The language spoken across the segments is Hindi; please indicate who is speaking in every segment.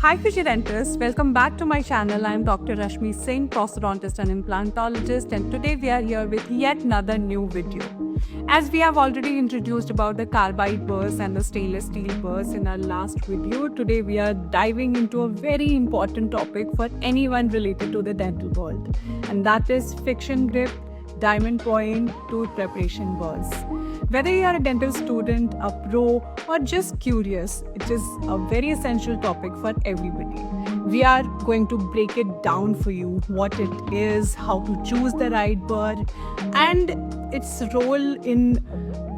Speaker 1: Hi future dentists, welcome back to my channel. I am Dr. Rashmi Singh, prosthodontist and implantologist, and today we are here with yet another new video. As we have already introduced about the carbide burrs and the stainless steel burrs in our last video, today we are diving into a very important topic for anyone related to the dental world, and that is friction grip diamond point tooth preparation burrs. Whether you are a dental student, a pro, or just curious, it is a very essential topic for everybody. We are going to break it down for you, what it is, how to choose the right burr, and its role in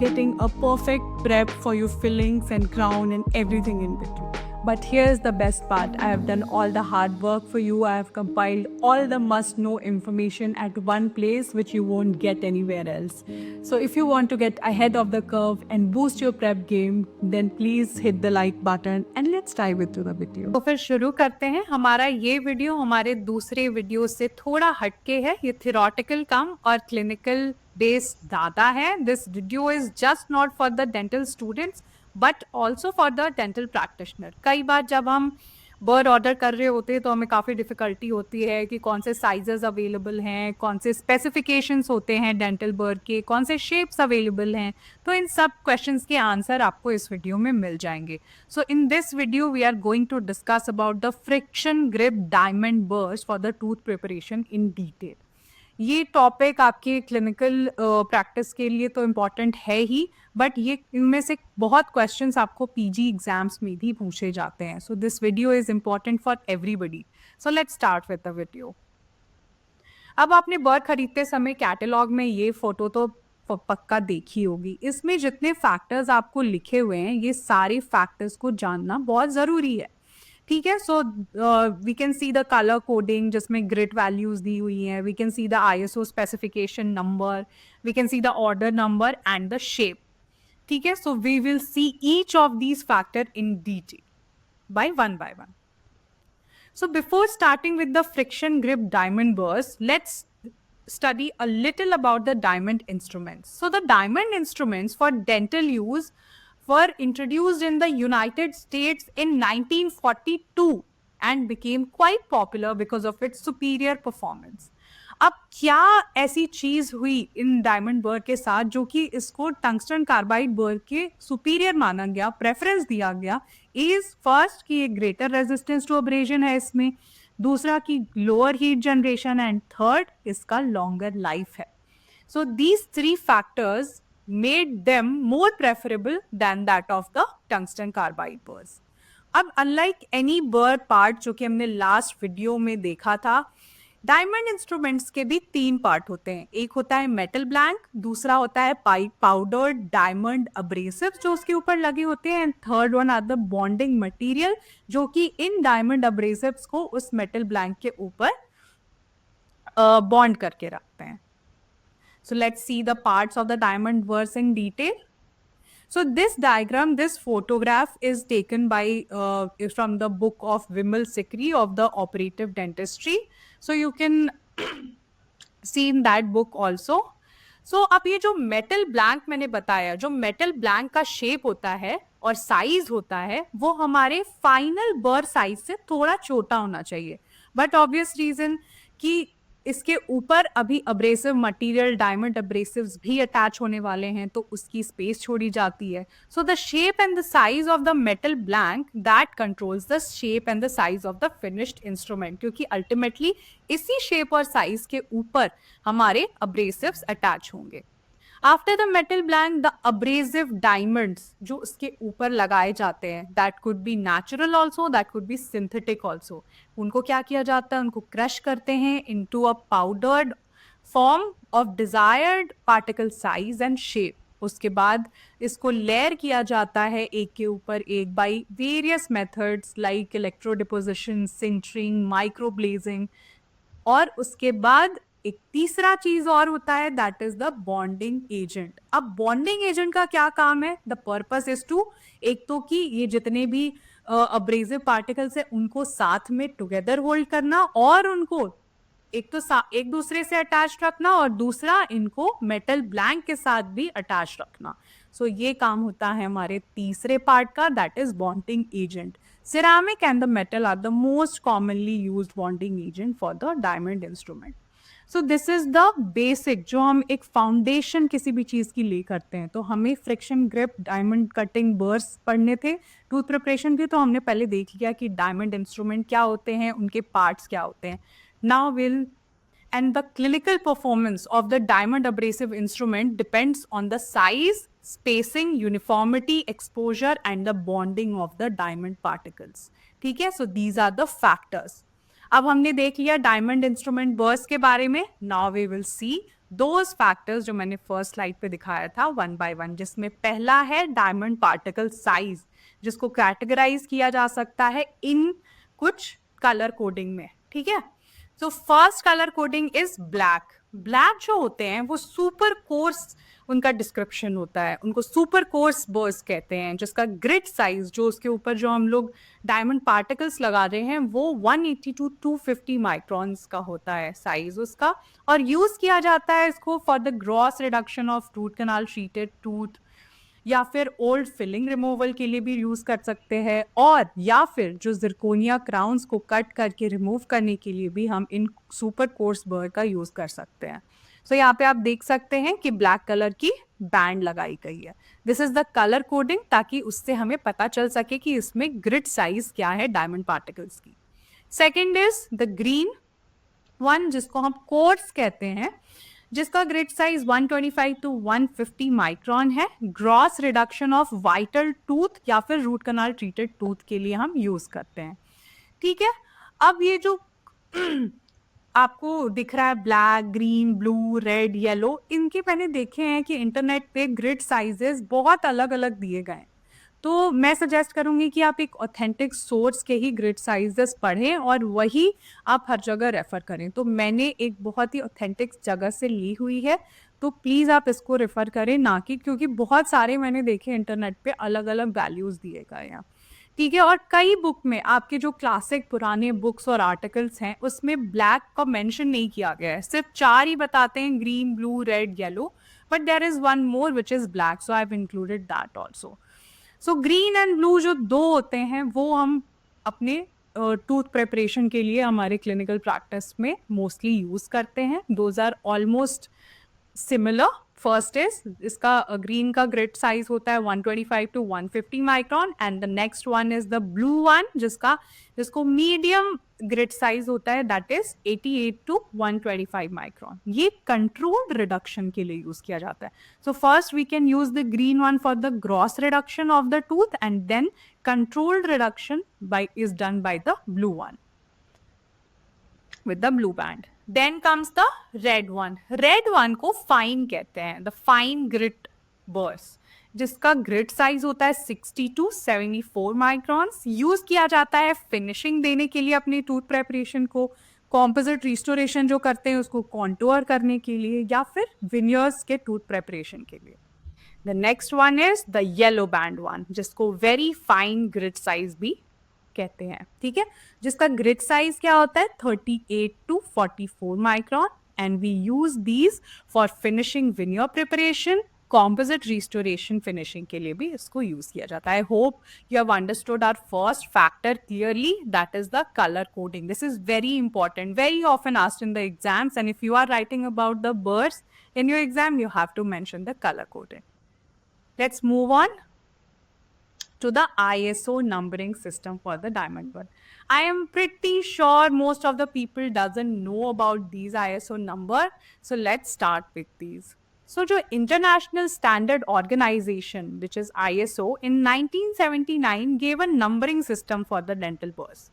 Speaker 1: getting a perfect prep for your fillings and crown and everything in between. But here's the best part. I have done all the hard work for you. I have compiled all the must-know information at one place which you won't get anywhere else. So if you want to get ahead of the curve and boost your prep game, then please hit the like button and let's dive into the video.
Speaker 2: तो फिर शुरू करते हैं. हमारा ये वीडियो हमारे दूसरे वीडियो से थोड़ा हटके है. ये थियोरेटिकल कम और क्लिनिकल बेस ज़्यादा है. This video is just not for the dental students but also for the dental practitioner. कई बार जब हम बर्ड ऑर्डर कर रहे होते हैं तो हमें काफ़ी डिफ़िकल्टी होती है कि कौन से साइजेस अवेलेबल हैं, कौन से स्पेसिफिकेशंस होते हैं डेंटल बर्ड के, कौन से शेप्स अवेलेबल हैं. तो इन सब क्वेश्चंस के आंसर आपको इस वीडियो में मिल जाएंगे. So in this video we are going to discuss about the friction grip diamond burs for the tooth preparation in detail. ये टॉपिक आपके क्लिनिकल प्रैक्टिस के लिए तो इम्पॉर्टेंट है ही, बट ये इनमें से बहुत क्वेश्चंस आपको पीजी एग्जाम्स में भी पूछे जाते हैं. So this video is important for everybody. So let's start with the video. अब आपने बर्ड खरीदते समय कैटलॉग में ये फोटो तो पक्का देखी होगी. इसमें जितने फैक्टर्स आपको लिखे हुए हैं ये सारे फैक्टर्स को जानना बहुत ज़रूरी है. ठीक है. So we can see the colour coding जिसमें ग्रिड वैल्यूज दी हुई हैं. We can see the ISO specification number. We can see the order number and the shape. ठीक है. So we will see each of these factor in detail by one. So before starting with the friction grip diamond burrs, let's study a little about the diamond instruments. So the diamond instruments for dental use were introduced in the United States in 1942 and became quite popular because of its superior performance. अब क्या ऐसी चीज़ हुई इन डायमंड बर्र के साथ जो कि इसको टंगस्टन कार्बाइड बर्र के सुपीरियर माना गया, प्रेफरेंस दिया गया. इज फर्स्ट कि एक ग्रेटर रेजिस्टेंस टू अब्रेजन है इसमें, दूसरा कि lower heat generation, and third इसका लॉन्गर लाइफ है. So these three factors made them more preferable than that of the tungsten carbide burrs. अब unlike any burr part जो कि हमने लास्ट वीडियो में देखा था, डायमंड इंस्ट्रूमेंट्स के भी 3 पार्ट होते हैं. एक होता है मेटल ब्लैंक, दूसरा होता है पाउडर डायमंड अब्रेसिव जो उसके ऊपर लगे होते हैं, and third one are the bonding material जो कि इन डायमंड अब्रेसिव्स को उस मेटल ब्लैंक के ऊपर बॉन्ड करके रखते हैं. So let's see the parts of the diamond burrs in detail. So this diagram, this photograph is taken by from the book of Vimal Sikri of the Operative Dentistry. So you can see in that book also. So अब ये जो metal blank मैंने बताया, जो metal blank का shape होता है और size होता है वो हमारे final burr size से थोड़ा छोटा होना चाहिए. But obvious reason कि इसके ऊपर अभी अब्रेसिव मटेरियल डायमंड अब्रेसिव्स भी अटैच होने वाले हैं तो उसकी स्पेस छोड़ी जाती है. So the shape and the size of the metal blank that controls the shape and the size of the finished instrument, क्योंकि अल्टीमेटली इसी शेप और साइज के ऊपर हमारे अब्रेसिव्स अटैच होंगे. After the metal blank the abrasive diamonds जो उसके ऊपर लगाए जाते हैं, that could be natural also, that could be synthetic also. उनको क्या किया जाता है, उनको क्रश करते हैं into a powdered form of desired particle size and shape. उसके बाद इसको लेयर किया जाता है एक के ऊपर एक by various methods like electro deposition, sintering, micro blazing. और उसके बाद एक तीसरा चीज और होता है, that is the bonding agent. अब बॉन्डिंग एजेंट का क्या काम है, द पर्पस इज टू, एक तो कि ये जितने भी अब्रेसिव पार्टिकल्स है उनको साथ में टुगेदर होल्ड करना और उनको एक तो एक दूसरे से अटैच रखना और दूसरा इनको मेटल ब्लैंक के साथ भी अटैच रखना.
Speaker 1: सो ये काम होता है हमारे तीसरे पार्ट का, that is bonding agent. Ceramic and the metal are the most commonly used bonding agent for the diamond instrument. So this is the basic, जो हम एक फाउंडेशन किसी भी चीज़ की ले करते हैं. तो हमें फ्रिक्शन ग्रिप, डायमंड कटिंग, बर्स पढ़ने थे. टूथ प्रिपरेशन भी तो हमने पहले देख लिया कि डायमंड इंस्ट्रूमेंट क्या होते हैं, उनके पार्ट्स क्या होते हैं. Now will and the clinical performance of the diamond abrasive instrument depends on the size, spacing, uniformity, exposure and the bonding of the diamond particles. ठीक है, so these are the factors. अब हमने देख लिया डायमंड इंस्ट्रूमेंट बर्स के बारे में. Now we will see those factors जो मैंने फर्स्ट स्लाइड पे दिखाया था वन बाय वन, जिसमें पहला है डायमंड पार्टिकल साइज, जिसको कैटेगराइज किया जा सकता है इन कुछ कलर कोडिंग में. ठीक है, so first colour coding is black. Black जो होते हैं वो सुपर कोर्स, उनका डिस्क्रिप्शन होता है, उनको सुपर कोर्स बर्स कहते हैं, जिसका ग्रिड साइज, जो उसके ऊपर जो हम लोग डायमंड पार्टिकल्स लगा रहे हैं, वो 180 to 250 माइक्रॉन्स का होता है साइज उसका. और यूज किया जाता है इसको for the gross reduction of root canal treated tooth, या फिर ओल्ड फिलिंग रिमूवल के लिए भी यूज़ कर सकते हैं, और या फिर जो जिरकोनिया क्राउन्स को कट करके रिमूव करने के लिए भी हम इन सुपर कोर्स बर्र का यूज़ कर सकते हैं. सो यहाँ पे आप देख सकते हैं कि ब्लैक कलर की बैंड लगाई गई है. This is the colour coding, ताकि उससे हमें पता चल सके कि इसमें ग्रिड साइज क्या है डायमंड पार्टिकल्स की. Second is the green one, जिसको हम कोर्स कहते हैं, जिसका ग्रिड साइज 125 to 150 माइक्रॉन है. Gross reduction of vital tooth या फिर रूट कनाल ट्रीटेड टूथ के लिए हम यूज करते हैं. ठीक है, अब ये जो आपको दिख रहा है black, green, blue, red, yellow, इनके मैंने देखे हैं कि इंटरनेट पे ग्रिड साइजेस बहुत अलग अलग दिए गए हैं. तो मैं सजेस्ट करूंगी कि आप एक ऑथेंटिक सोर्स के ही ग्रिड साइजेस पढ़ें और वही आप हर जगह रेफ़र करें. तो मैंने एक बहुत ही ऑथेंटिक जगह से ली हुई है, तो प्लीज़ आप इसको रेफ़र करें, ना कि, क्योंकि बहुत सारे मैंने देखे इंटरनेट पे अलग अलग वैल्यूज़ दिए गए हैं. ठीक है, और कई बुक में आपके जो क्लासिक पुराने बुक्स और आर्टिकल्स हैं उसमें ब्लैक का मेंशन नहीं किया गया है, सिर्फ 4 ही बताते हैं, green, blue, red, yellow, but there is one more which is black, so I have included that also. So green and blue जो दो होते हैं वो हम अपने टूथ प्रिपरेशन के लिए हमारे क्लिनिकल प्रैक्टिस में मोस्टली यूज़ करते हैं. Those are almost similar. First is, इसका ग्रीन का ग्रिड साइज होता है 125 to 150 micron, and the next one is the blue one, जिसको मीडियम ग्रिड साइज होता है, दैट इज 88 to 125 माइक्रॉन. ये कंट्रोल्ड रिडक्शन के लिए यूज किया जाता है. So first we can use the green one for the gross reduction of the tooth, and then controlled reduction is done by the blue one with the blue band. Then comes the red one. Red one को fine कहते हैं, the fine grit burrs, जिसका ग्रिड साइज होता है 60 to 74 माइक्रॉन्स. यूज किया जाता है फिनिशिंग देने के लिए अपनी टूथ प्रेपरेशन को, कॉम्पोजिट रिस्टोरेशन जो करते हैं उसको कॉन्टूर करने के लिए, या फिर विनियर्स के टूथ प्रेपरेशन के लिए. The next one is the yellow bend one, जिसको वेरी फाइन ग्रिड साइज भी कहते हैं. ठीक है, जिसका ग्रिड साइज क्या होता है 38 to 44 micron, and we use these for finishing veneer preparation, composite restoration finishing के लिए भी इसको यूज किया जाता है. I hope you have understood our first factor clearly, that is the colour coding. This is very important, very often asked in the exams, and if you are writing about the burs in your exam, you have to mention the color coding. Let's move on to the ISO numbering system for the diamond bird. I am pretty sure most of the people doesn't know about these ISO number, so let's start with these. So जो International Standard Organization, which is ISO, in 1979 gave a numbering system for the dental birds.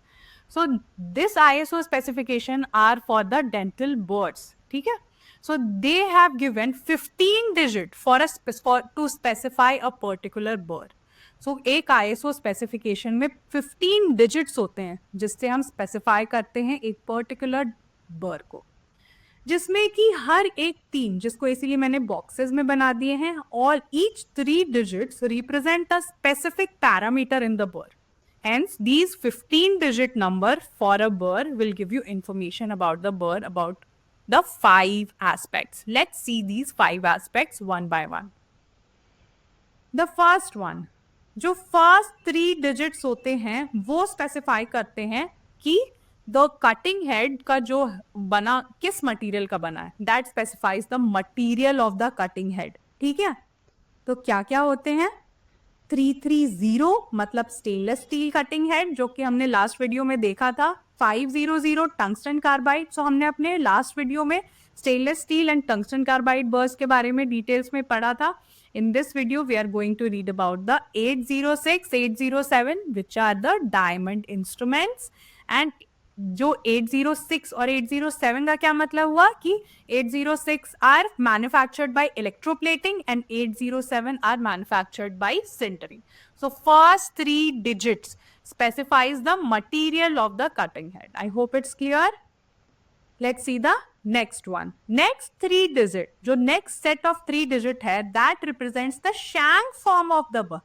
Speaker 1: So this ISO specification are for the dental birds. ठीक है? So they have given 15 digit to specify a particular bird. So एक ISO specification में 15 digits होते हैं जिससे हम specify करते हैं एक particular bird को, जिसमें कि हर एक 3, जिसको इसीलिए मैंने boxes में बना दिए हैं, all each 3 digits represent a specific parameter in the bird. Hence, these 15 digit number for a bird will give you information about the bird, about the 5 aspects. Let's see these 5 aspects one by one.
Speaker 2: The first one, जो फर्स्ट 3 डिजिट्स होते हैं वो स्पेसिफाई करते हैं कि द कटिंग हेड का जो बना किस मटेरियल का बना है, that specifies the material of the cutting head. ठीक है, तो क्या क्या होते हैं? 330 मतलब स्टेनलेस स्टील कटिंग हेड, जो कि हमने लास्ट वीडियो में देखा था। 500 टंगस्टन कार्बाइड, सो हमने अपने लास्ट वीडियो में stainless steel and tungsten carbide burs के बारे में डिटेल्स में पढ़ा था। In this video, we are going to read about the 806, 807, which are the diamond instruments. And जो 806 और 807 का क्या मतलब हुआ कि 806 are manufactured by electroplating and 807 are manufactured by sintering. So first 3 digits specifies the material of the cutting head. I hope it's clear. Let's see the next one. Next 3 digit, जो next set of 3 digit है, that represents the shank form of the burr.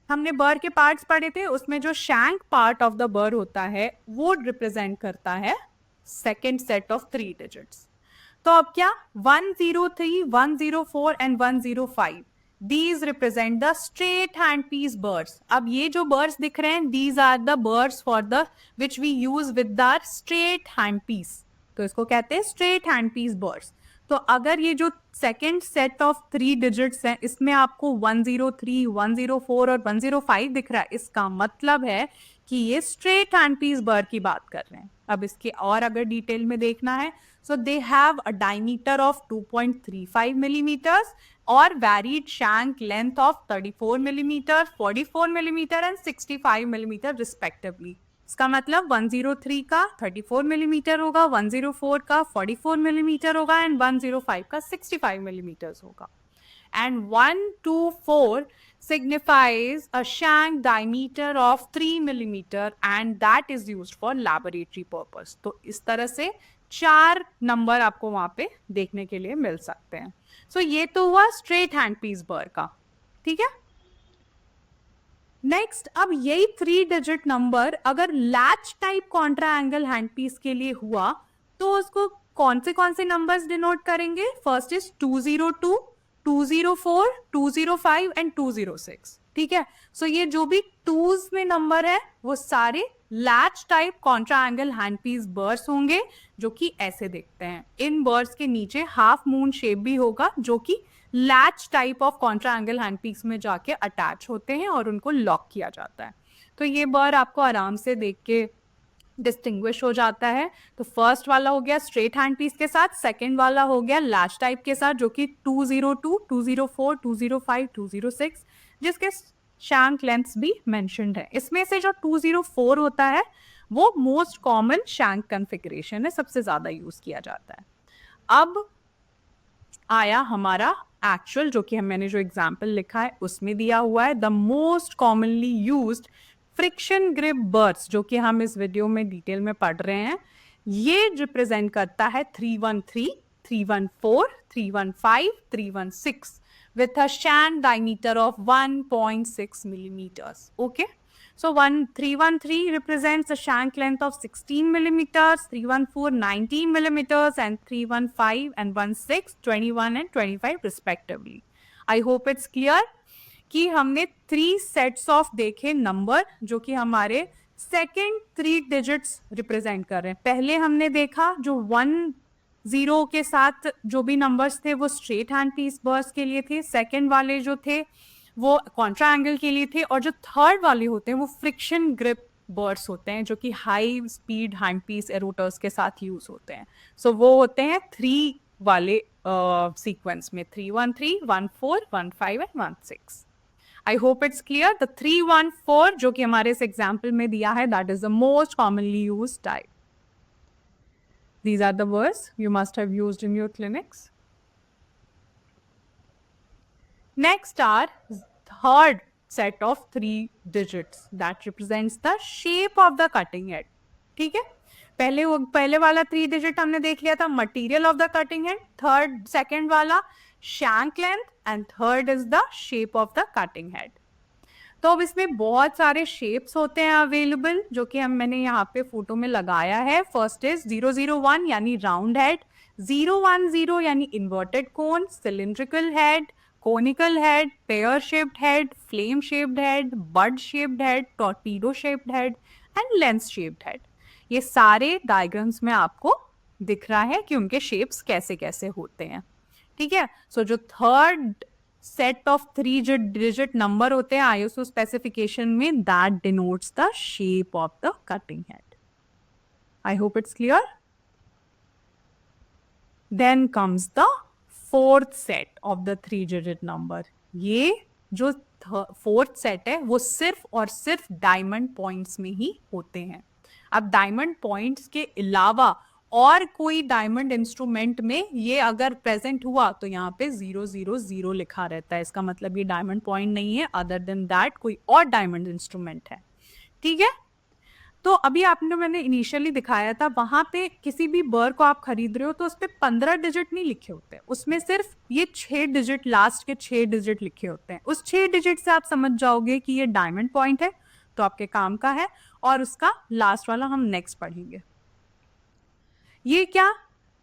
Speaker 2: हमने बर के पार्ट्स पढ़े थे, उसमें जो शैंक पार्ट ऑफ द बर होता है वो रिप्रेजेंट करता है सेकेंड सेट ऑफ 3 डिजिट्स। तो अब क्या 103, 104 and 105, these represent the straight hand piece burrs. अब ये जो burrs दिख रहे हैं, these are the burrs for the which we use with the straight hand piece. तो इसको कहते हैं straight hand piece burrs. तो अगर ये जो सेकेंड सेट ऑफ 3 डिजिट्स हैं, इसमें आपको 103, 104 और 105 दिख रहा है, इसका मतलब है कि ये स्ट्रेट हैंड पीस बर की बात कर रहे हैं। अब इसके और अगर डिटेल में देखना है, so they have a diameter of 2.35 millimeters और varied shank length of 34 millimeter, 44 millimeter and 65 millimeter respectively. इसका मतलब 103 का 34 मिलीमीटर होगा, 104 का 44 मिलीमीटर होगा एंड 105 का 65 मिलीमीटर होगा। And 124 signifies a shank diameter of 3 millimeter and that is used for laboratory purpose. तो इस तरह से 4 नंबर आपको वहां पे देखने के लिए मिल सकते हैं। सो ये तो हुआ स्ट्रेट हैंड पीस बर का। ठीक है, नेक्स्ट, अब यही 3 डिजिट नंबर अगर लैच टाइप कॉन्ट्रा एंगल हैंडपीस के लिए हुआ तो उसको कौन से नंबर्स डिनोट करेंगे? First is 202, 204, 205 and 206। ठीक है, सो ये जो भी 2s में नंबर है वो सारे लैच टाइप कॉन्ट्रा एंगल हैंडपीस बर्स होंगे, जो कि ऐसे दिखते हैं। इन बर्स के नीचे हाफ मून शेप भी होगा, जो कि latch type of contra angle handpiece में जाके अटैच होते हैं और उनको लॉक किया जाता है। तो ये बर आपको आराम से देख के डिस्टिंग्विश हो जाता है। तो फर्स्ट वाला हो गया स्ट्रेट हैंड पीस के साथ, सेकंड वाला हो गया लैच टाइप के साथ, जो कि 202, 204, 205, 206, जिसके शैंक लेंथ्स भी मेंशन्ड है। इसमें से जो 204 होता है वो मोस्ट कॉमन शैंक कॉन्फ़िगरेशन है, सबसे ज्यादा यूज किया जाता है। अब आया हमारा एक्चुअल, जो कि मैंने जो एग्जाम्पल लिखा है उसमें दिया हुआ है the most commonly used friction grip burs, जो कि हम इस वीडियो में डिटेल में पढ़ रहे हैं। ये रिप्रेजेंट करता है 313, 314, 315, 316 with a shank diameter of 1.6 millimeters. Okay, so 313 represents a shank length of 16 millimeters, 314 19 millimeters, and 315 and 16 21 and 25 respectively. I hope it's clear कि हमने 3 सेट्स ऑफ देखे नंबर, जो कि हमारे सेकेंड 3 डिजिट्स रिप्रेजेंट कर रहे हैं। पहले हमने देखा जो 10 के साथ जो भी नंबर्स थे वो स्ट्रेट हैंड पीस बर्स के लिए थे, सेकेंड वाले जो थे वो कॉन्ट्रा एंगल के लिए थे, और जो थर्ड वाले होते हैं वो फ्रिक्शन ग्रिप बर्स होते हैं, जो कि हाई स्पीड हैंड पीस एरोटर्स के साथ यूज होते हैं। सो वो होते हैं 3 वाले सीक्वेंस में, 313, 14, 15 and 16। I hope it's clear. The 314 जो कि हमारे इस एग्जाम्पल में दिया है, that is the most commonly used type. These are the words you must have used in your clinics. Next are third set of 3 digits that represents the shape of the cutting head. ठीक है, पहले वाला 3 digit हमने देख लिया था material of the cutting head, third second वाला shank length and third is the shape of the cutting head. तो अब इसमें बहुत सारे शेप्स होते हैं अवेलेबल, जो कि मैंने यहाँ पे फोटो में लगाया है। फर्स्ट इज 001 यानी राउंड हेड, 010 यानी inverted cone, cylindrical head, conical head, pear shaped head, flame shaped head, bud shaped head, torpedo shaped head and lens shaped head. ये सारे डायग्राम्स में आपको दिख रहा है कि उनके शेप्स कैसे कैसे होते हैं. ठीक है. सो जो third set of 3 digit number होते हैं आईएसओ स्पेसिफिकेशन में, that denotes the shape of the cutting head. I hope it's clear. Then comes the fourth set of the 3 digit number. ये जो फोर्थ सेट है वो सिर्फ और सिर्फ डायमंड पॉइंट्स में ही होते हैं. अब डायमंड पॉइंट्स के अलावा और कोई डायमंड इंस्ट्रूमेंट में ये अगर प्रेजेंट हुआ तो यहाँ पे 000 लिखा रहता है. इसका मतलब ये डायमंड पॉइंट नहीं है, अदर देन दैट कोई और डायमंड इंस्ट्रूमेंट है. ठीक है. तो अभी आपने मैंने इनिशियली दिखाया था, वहां पे किसी भी बर को आप खरीद रहे हो तो उस पर 15 डिजिट नहीं लिखे होते, उसमें सिर्फ ये 6 डिजिट, लास्ट के 6 डिजिट लिखे होते हैं. उस 6 डिजिट से आप समझ जाओगे कि ये डायमंड पॉइंट है, तो आपके काम का है. और उसका लास्ट वाला हम नेक्स्ट पढ़ेंगे. ये क्या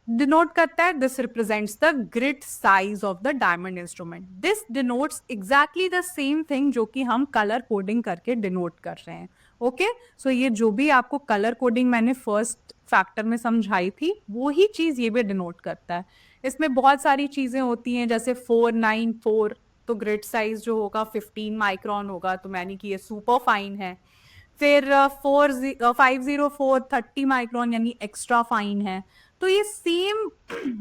Speaker 2: डिनोट करता है? This represents the grid size of the diamond instrument. This denotes exactly the same thing जो कि हम कलर कोडिंग करके डिनोट कर रहे हैं. ओके. सो ये जो भी आपको कलर कोडिंग मैंने फर्स्ट फैक्टर में समझाई थी, वो ही चीज ये भी डिनोट करता है. इसमें बहुत सारी चीजें होती हैं, जैसे 494, तो ग्रिड साइज जो होगा 15 माइक्रोन होगा, तो मैंने कि ये सुपर फाइन है. फिर 504 30 माइक्रोन यानी एक्स्ट्रा फाइन है. तो ये सेम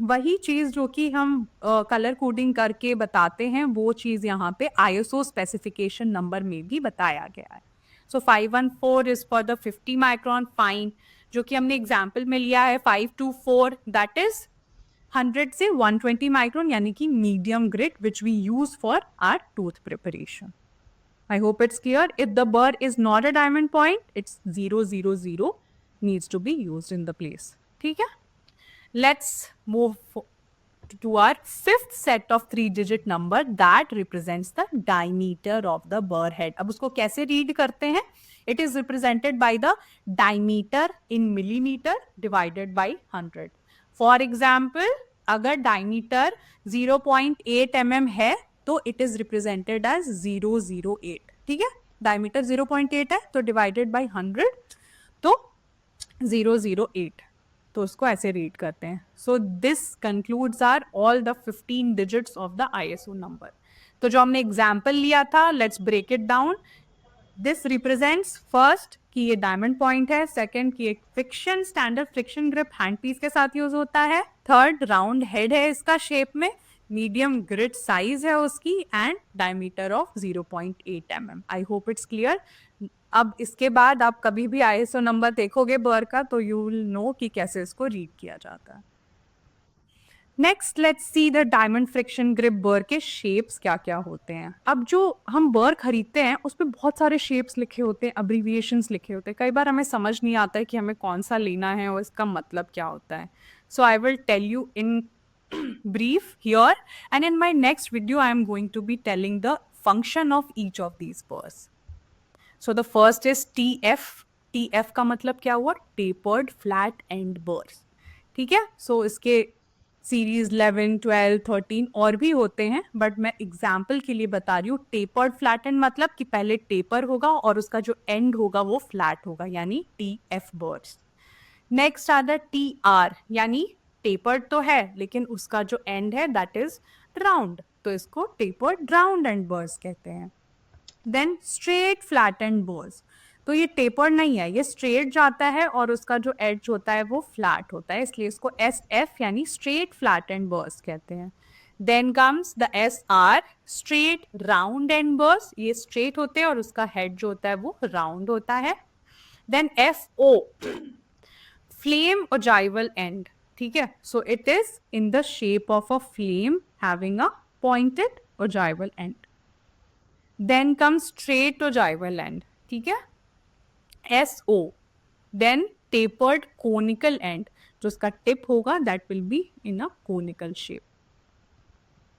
Speaker 2: वही चीज जो कि हम कलर कोडिंग करके बताते हैं, वो चीज यहाँ पे आईएसओ स्पेसिफिकेशन नंबर में भी बताया गया है. सो 514 is for the 50 micron fine, जो कि हमने एग्जाम्पल में लिया है. 524 दैट इज 100 से 120 माइक्रोन यानी कि medium grid which we use for our tooth preparation. I hope it's clear. If the burr is not a diamond point, it's 000 needs to be used in the place. ठीक है? Let's move to our fifth set of 3-digit number that represents the diameter of the burr head. अब उसको कैसे read करते हैं? It is represented by the diameter in millimeter divided by 100. For example, अगर diameter 0.8 mm है तो इट इज रिप्रेजेंटेड एज 008. ठीक है. डायमीटर 0.8 है तो डिवाइडेड बाय 100 तो 008. तो उसको ऐसे रीड करते हैं. So this concludes are all the 15 digits of the ISO number. तो जो हमने एग्जाम्पल लिया था, let's break it down. This represents first कि ये डायमंड पॉइंट है. सेकंड कि एक friction, standard friction grip hand piece के साथ यूज होता है. थर्ड राउंड हेड है इसका शेप में, मीडियम ग्रिड साइज है उसकी, and diameter of 0.8 mm. I hope it's clear. अब इसके बाद आप कभी भी आईएसओ नंबर देखोगे बर का तो यू विल नो कि कैसे इसको रीड किया जाता है. Next let's see the diamond friction grip बर के शेप्स क्या क्या होते हैं. अब जो हम बर खरीदते हैं उस पर बहुत सारे शेप्स लिखे होते हैं, अब्रीविएशंस लिखे होते हैं. कई बार हमें समझ नहीं आता है कि हमें कौन सा लेना है और इसका मतलब क्या होता है. So I will tell you in brief here, and in my next video I am going to be telling the function of each of these burrs. So the first is TF. TF का मतलब क्या हुआ? tapered flat end burrs. ठीक है. so इसके सीरीज 11, 12, 13 और भी होते हैं, बट मैं एग्जाम्पल के लिए बता रही हूँ. tapered flat end मतलब कि पहले टेपर होगा और उसका जो एंड होगा वो फ्लैट होगा, यानी TF burrs. नेक्स्ट आता है TR, यानी टेपर्ड तो है लेकिन उसका जो एंड है दैट इज राउंड, तो इसको टेपर्ड राउंड एंड बर्स कहते हैं. देन स्ट्रेट फ्लैट एंड बर्स, तो ये टेपर्ड नहीं है, ये स्ट्रेट जाता है और उसका जो एज होता है वो फ्लैट होता है, इसलिए इसको SF यानी स्ट्रेट फ्लैट एंड बर्स कहते हैं. Then comes the SR, straight round end burs. ये स्ट्रेट होते हैं और उसका हेड जो होता है वो राउंड होता है. Then FO, flame ogival end. ठीक है. So it is in the shape of a flame having a pointed ogival end. Then comes straight ogival end. ठीक है. SO, then tapered conical end, जो उसका टिप होगा that will be in a conical shape.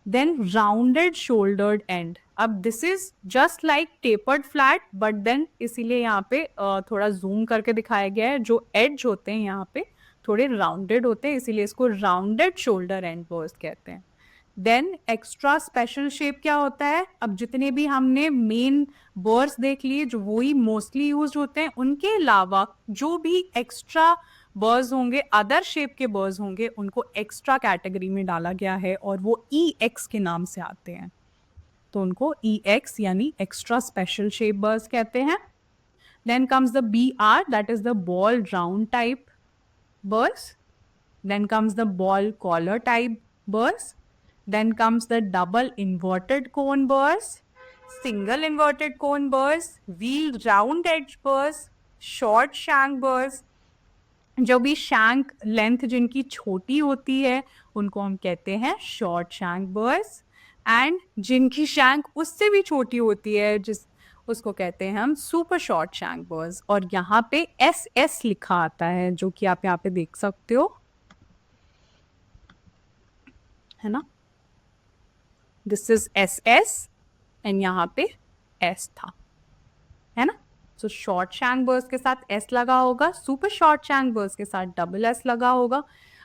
Speaker 2: Then rounded shouldered end. अब this is just like tapered flat, but then इसीलिए यहाँ पे थोड़ा जूम करके दिखाया गया है. जो एड्ज होते हैं यहाँ पे थोड़े राउंडेड होते हैं, इसीलिए इसको राउंडेड शोल्डर एंड बर्स कहते हैं. देन एक्स्ट्रा स्पेशल शेप क्या होता है, अब जितने भी हमने मेन बर्ड्स देख लिए जो वही मोस्टली यूज होते हैं, उनके अलावा जो भी एक्स्ट्रा बर्ड्स होंगे, अदर शेप के बर्ड्स होंगे, उनको एक्स्ट्रा कैटेगरी में डाला गया है और वो EX के नाम से आते हैं। तो उनको EX यानी एक्स्ट्रा स्पेशल शेप बर्ड्स कहते हैं। Then comes the BR, that is the ball round type birds. Then comes the ball collar type birds. Then comes the double inverted cone birds, single inverted cone birds, wheel round edge birds, short shank birds. जो भी शैंक लेंथ जिनकी छोटी होती है उनको हम कहते हैं शॉर्ट शैंक बर्ड्स, एंड जिनकी शैंक उससे भी छोटी होती है जिस उसको कहते हैं हम सुपर शॉर्ट शैंक बर्ड्स। और यहाँ पे SS लिखा आता है जो कि आप यहाँ पे देख सकते हो, है ना, दिस इज SS एंड यहाँ पे S था, है ना। सो शॉर्ट शैंक बर्ड्स के साथ S लगा होगा, सुपर शॉर्ट शैंक बर्ड्स के साथ डबल S लगा होगा।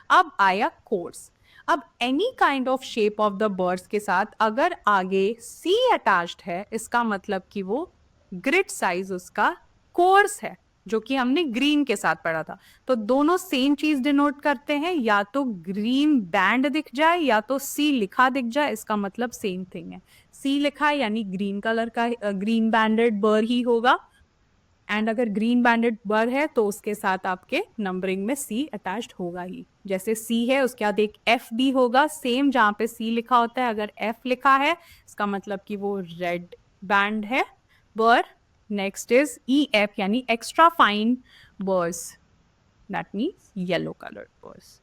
Speaker 2: अब आया कोर्स। अब any kind of shape of the birds के साथ अगर आगे C अटैच्ड है, इसका मतलब कि वो ग्रिड साइज उसका कोर्स है, जो कि हमने ग्रीन के साथ पढ़ा था। तो दोनों सेम चीज डिनोट करते हैं, या तो ग्रीन बैंड दिख जाए या तो C लिखा दिख जाए, इसका मतलब सेम थिंग है। C लिखा है यानी ग्रीन कलर का ग्रीन बैंडेड बर ही होगा, एंड अगर ग्रीन बैंडेड बर है तो उसके साथ आपके नंबरिंग में C अटैच्ड होगा ही। जैसे C है उसके बाद एक F भी होगा, सेम जहाँ पे C लिखा होता है अगर F लिखा है इसका मतलब कि वो रेड बैंड है बर। नेक्स्ट इज EF यानी extra fine burs, that means yellow coloured burs.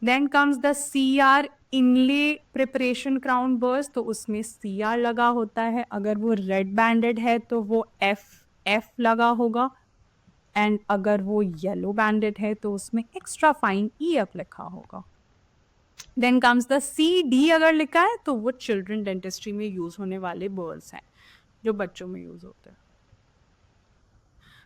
Speaker 2: Then comes the CR inlay preparation crown burs, तो उसमें CR लगा होता है। अगर वो रेड बैंडेड है तो वो F लगा होगा, एंड अगर वो येलो बैंडेड है तो उसमें एक्स्ट्रा फाइन EF लिखा होगा। देन कम्स द CD अगर लिखा है तो वो चिल्ड्रन डेंटिस्ट्री में यूज होने वाले बर्ड्स हैं जो बच्चों में यूज होते हैं।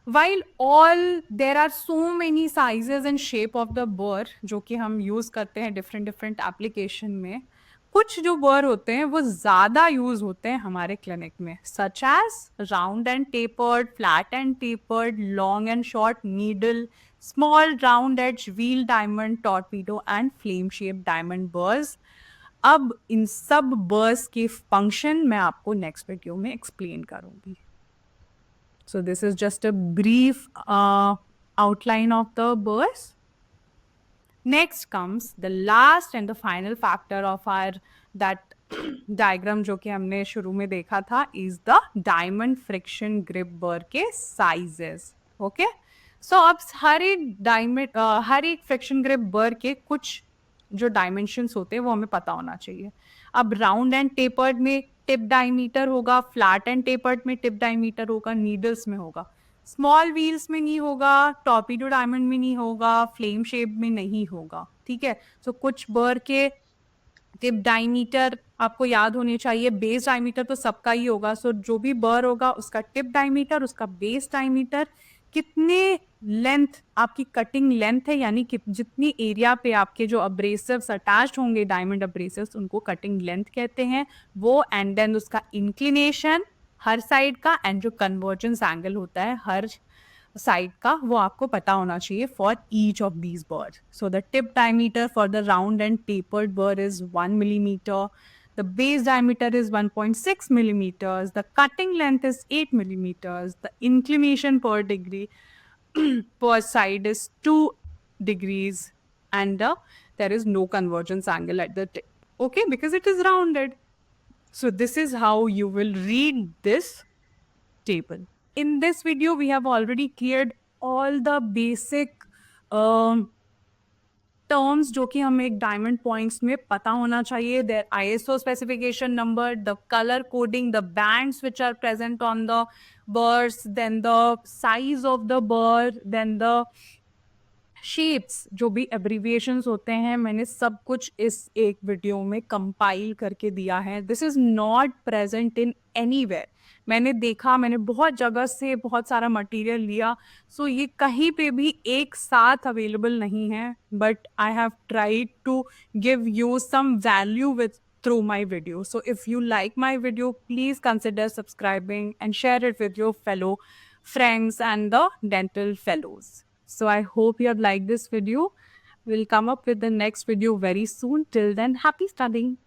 Speaker 2: While all there are so many sizes and shape of the burr जो कि हम यूज़ करते हैं different application में, कुछ जो burr होते हैं वो ज़्यादा यूज़ होते हैं हमारे क्लिनिक में, such as round and tapered, flat and tapered, long and short needle, small round edge wheel diamond, torpedo and flame shaped diamond burrs। अब इन सब burrs की फंक्शन मैं आपको नेक्स्ट वीडियो में एक्सप्लेन करूँगी। So this is just a brief outline of the burrs. Next comes the last and the final factor of our that diagram जो कि हमने शुरू में देखा था, is the diamond friction grip burr के sizes. Okay? So अब हर एक friction grip burr के कुछ जो डायमेंशंस होते हैं वो हमें पता होना चाहिए। अब राउंड एंड टेपर्ड में टिप डायमीटर होगा, फ्लैट एंड टेपर्ड में टिप डायमीटर होगा, नीडल्स में होगा, स्मॉल व्हील्स में नहीं होगा, टॉर्पीडो डायमंड में नहीं होगा, फ्लेम शेप में नहीं होगा। ठीक है, सो कुछ बर के टिप डायमीटर आपको याद होने चाहिए। बेस डायमीटर तो सबका ही होगा, सो जो भी बर होगा उसका टिप डायमीटर, उसका बेस डायमीटर, कितने लेंथ आपकी कटिंग लेंथ है, यानी कि जितनी एरिया पे आपके जो अब्रेसिव्स अटैच्ड होंगे, डायमंड अब्रेसिव्स, उनको कटिंग लेंथ कहते हैं वो। एंड देन उसका इंक्लिनेशन हर साइड का, एंड जो कन्वर्जेंस एंगल होता है हर साइड का, वो आपको पता होना चाहिए for each of these bird. So the tip diameter for the round and tapered bird is 1 millimeter. The base diameter is 1.6 millimeters. The cutting length is 8 millimeters. The inclination per degree per side is 2 degrees, and there is no convergence angle at the tip. Okay, because it is rounded. So this is how you will read this table. In this video, we have already cleared all the basic terms जो कि हमें एक डायमंड पॉइंट्स में पता होना चाहिए। There ISO specification number, the colour coding, the bands which are present on the burs, then the size of the bur, then the
Speaker 1: shapes जो भी एब्रीविएशंस होते हैं मैंने सब कुछ इस एक वीडियो में कंपाइल करके दिया है. This is not present in anywhere. मैंने देखा, मैंने बहुत जगह से बहुत सारा मटेरियल लिया, सो ये कहीं पे भी एक साथ अवेलेबल नहीं है, but I have tried to give you some value with through my video. So if you like my video, please consider subscribing and share it with your fellow friends and the dental fellows. So I hope you have liked this video. We'll come up with the next video very soon. Till then, happy studying.